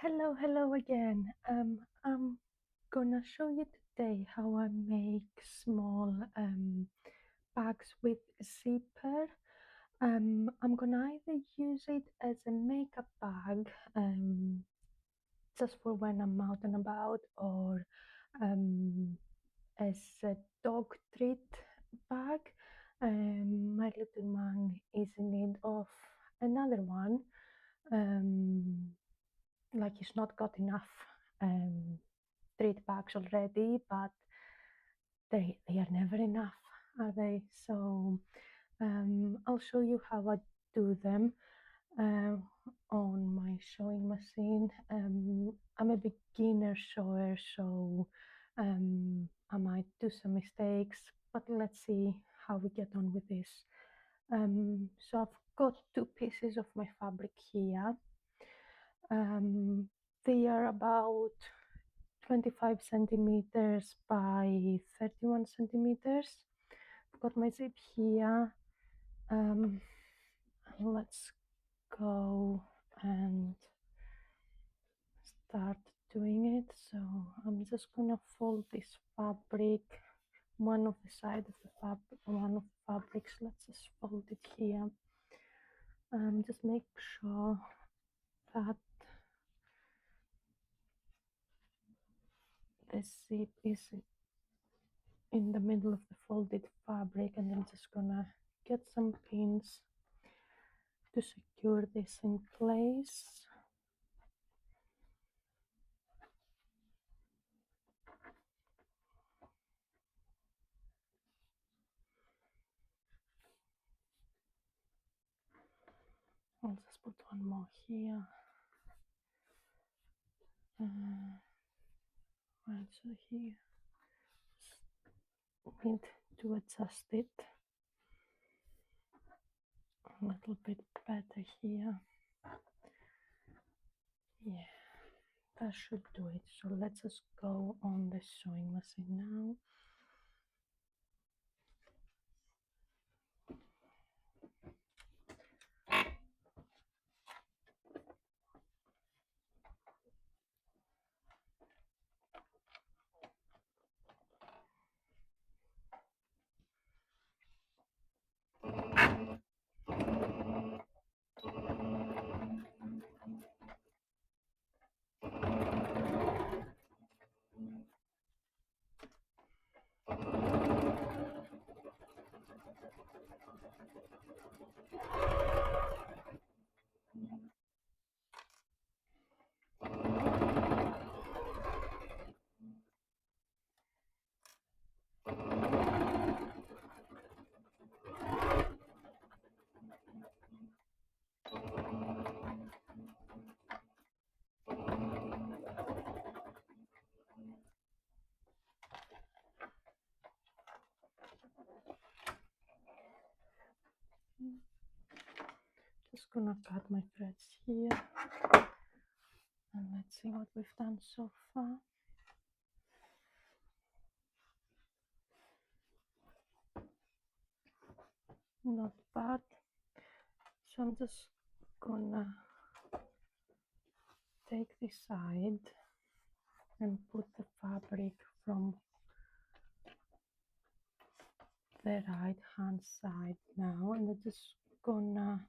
Hello again. I'm gonna show you today how I make small bags with zipper. I'm gonna either use it as a makeup bag, just for when I'm out and about, or as a dog treat bag. My little man is in need of another one. Um, like he's not got enough um, treat bags already, but they are never enough, are they? So I'll show you how I do them uh, on my sewing machine. I'm a beginner sewer, so I might do some mistakes, but let's see how we get on with this. So I've got two pieces of my fabric here. They are about 25 centimeters by 31 centimeters. I've got my zip here. Let's go and start doing it. So I'm just gonna fold this fabric, one of the side of the fabric, one of the fabrics. Let's just fold it here. Just make sure that the zip is in the middle of the folded fabric, and I'm just gonna get some pins to secure this in place. I'll just put one more here. Right, so here need to adjust it a little bit better here. Yeah, that should do it. So let's just go on the sewing machine now. Just gonna cut my threads here, and let's see what we've done so far. Not bad. So I'm just gonna take this side and put the fabric from the right hand side now, and I'm just gonna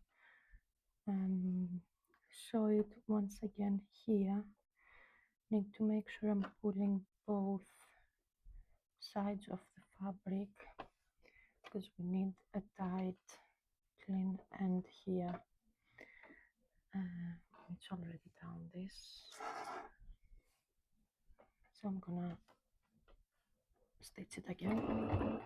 sew it once again here. Need to make sure I'm pulling both sides of the fabric, because we need a tight clean end here. It's already down this, so I'm gonna stitch it again.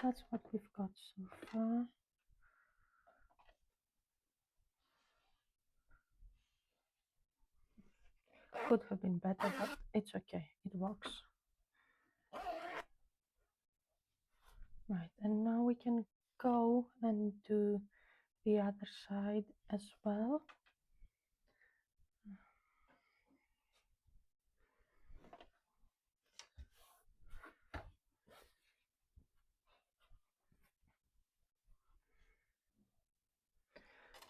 that's what we've got so far. Could have been better, but it's okay, it works. Right, and now we can go and do the other side as well.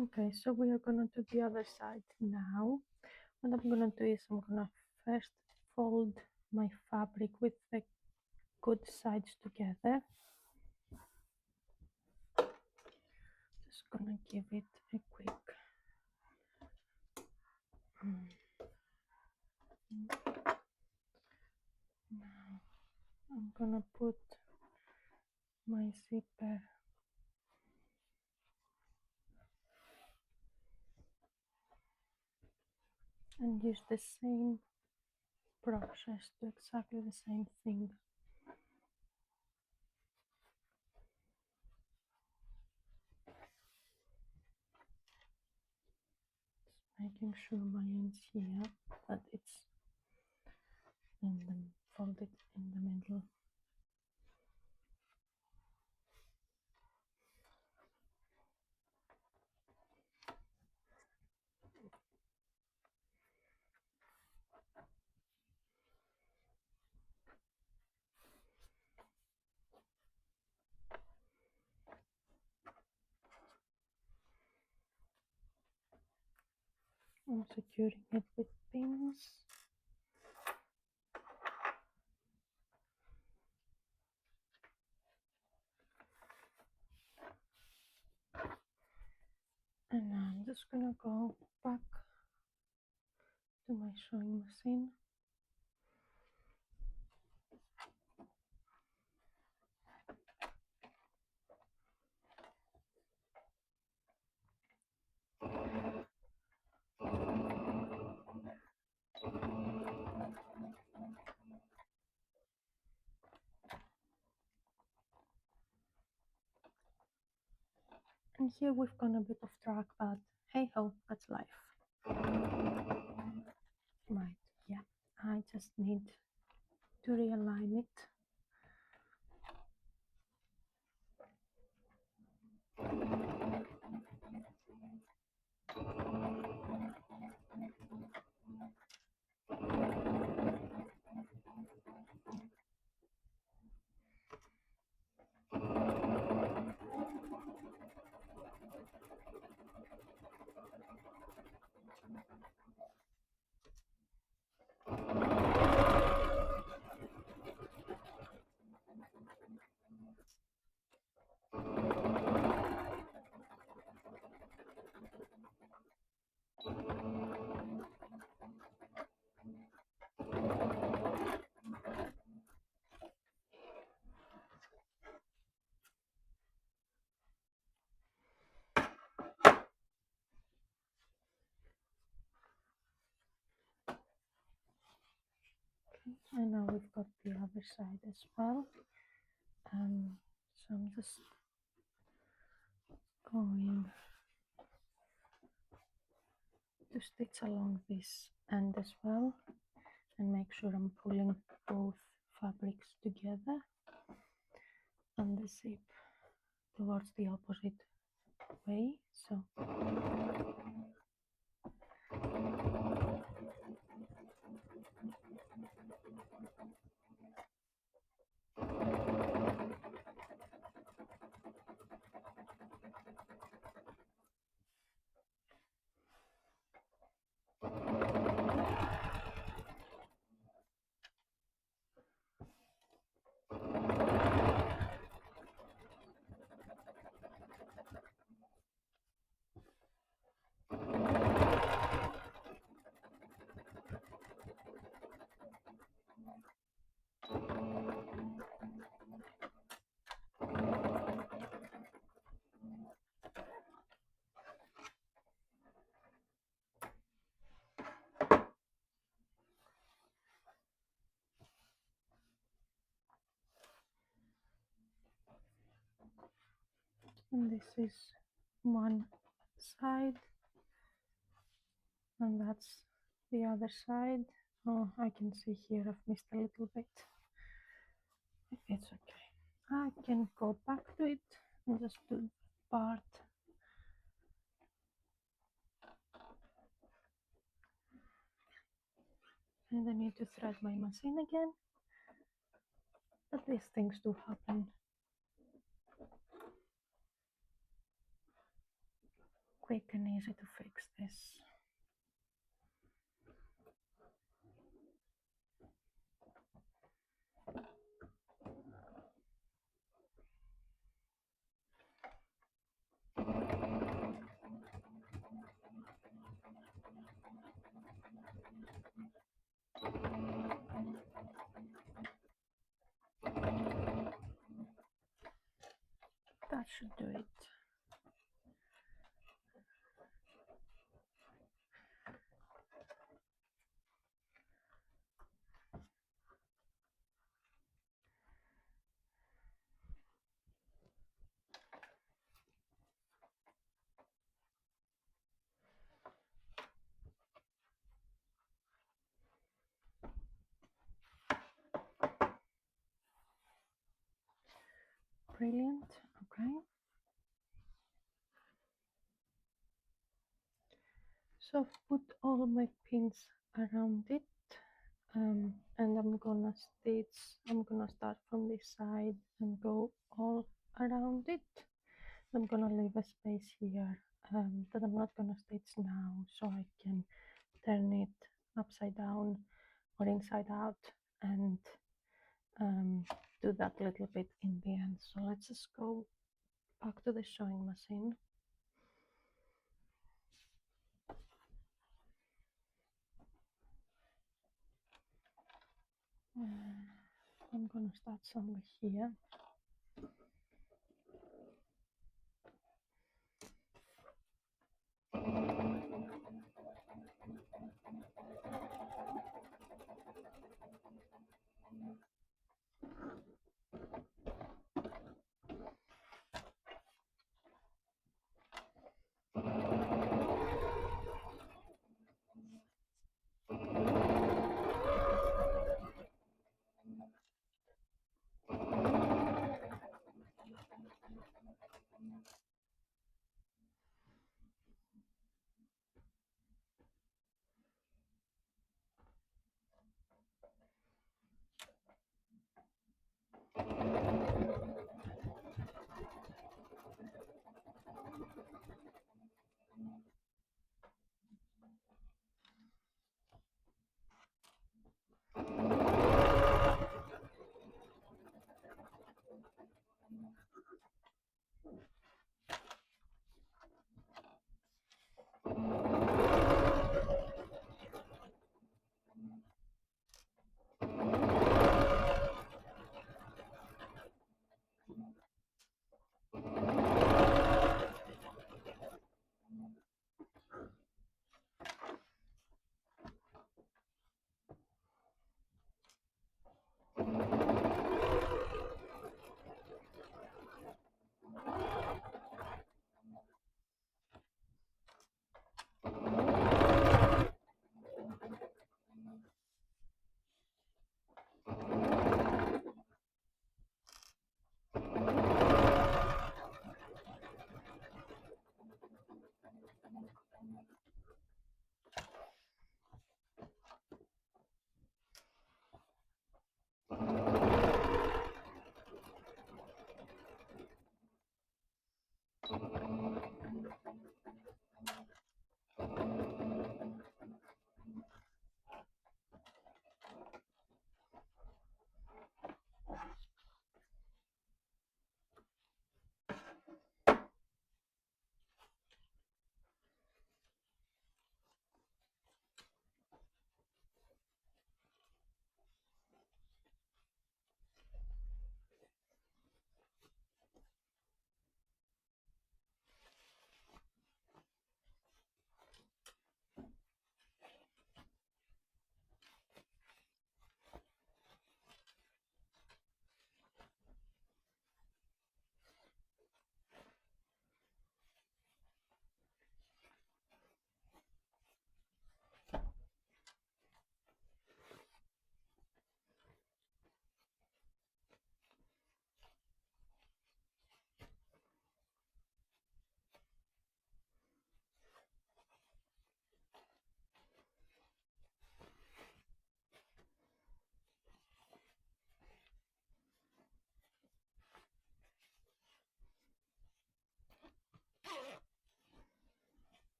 Okay, so we are gonna do the other side now. What I'm gonna do is I'm gonna first fold my fabric with the good sides together. Just gonna give it a quick now I'm gonna put my zipper and use the same process to exactly the same thing. Just making sure my end's here, that it's in the folded in the middle. I'm securing it with pins. And now I'm just gonna go back to my sewing machine. And here we've gone a bit off track, but hey ho, that's life. Right, yeah, I just need to realign it. And now we've got the other side as well. So I'm just going to stitch along this end as well and make sure I'm pulling both fabrics together and the zip towards the opposite way. So And this is one side, and that's the other side. Oh, I can see here I've missed a little bit. It's okay. I can go back to it and just do part. And I need to thread my machine again. But these things do happen. Quick and easy to fix this. That should do it. Brilliant. Okay. So I've put all my pins around it, and I'm gonna start from this side and go all around it. I'm gonna leave a space here that I'm not gonna stitch now, so I can turn it upside down or inside out and do that little bit in the end. So let's just go back to the sewing machine. I'm gonna start somewhere here.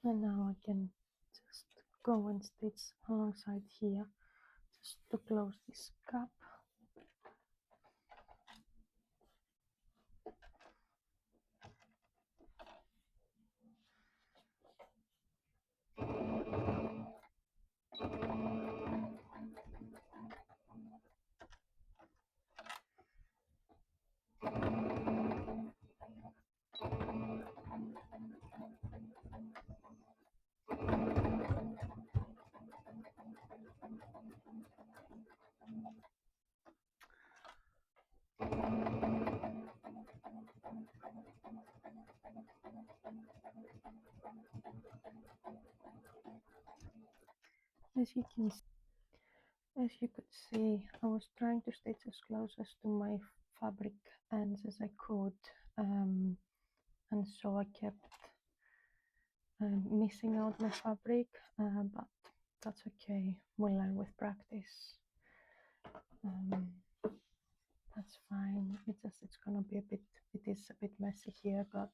And now I can just go and stitch alongside here just to close this gap. As you could see, I was trying to stitch as close as to my fabric ends as I could, and so I kept missing out my fabric, but that's okay. We'll learn with practice. That's fine. It's gonna be it is a bit messy here, but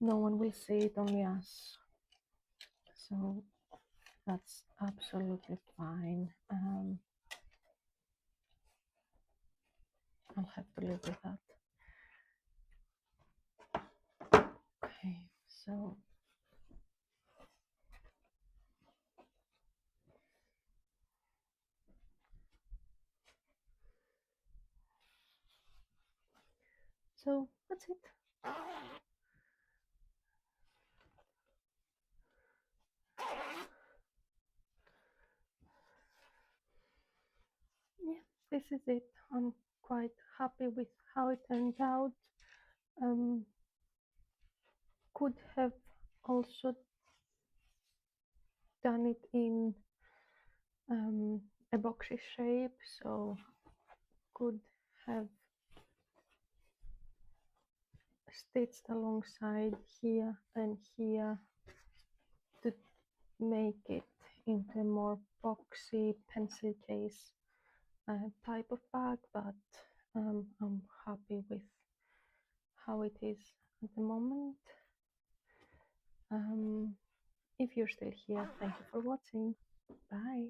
no one will see it, only us. So that's absolutely fine. I'll have to live with that. Okay, so that's it. Yeah, this is it. I'm quite happy with how it turned out. Could have also done it in a boxy shape, so could have stitched alongside here and here to make it into a more boxy pencil case type of bag, but I'm happy with how it is at the moment. If you're still here, thank you for watching. Bye.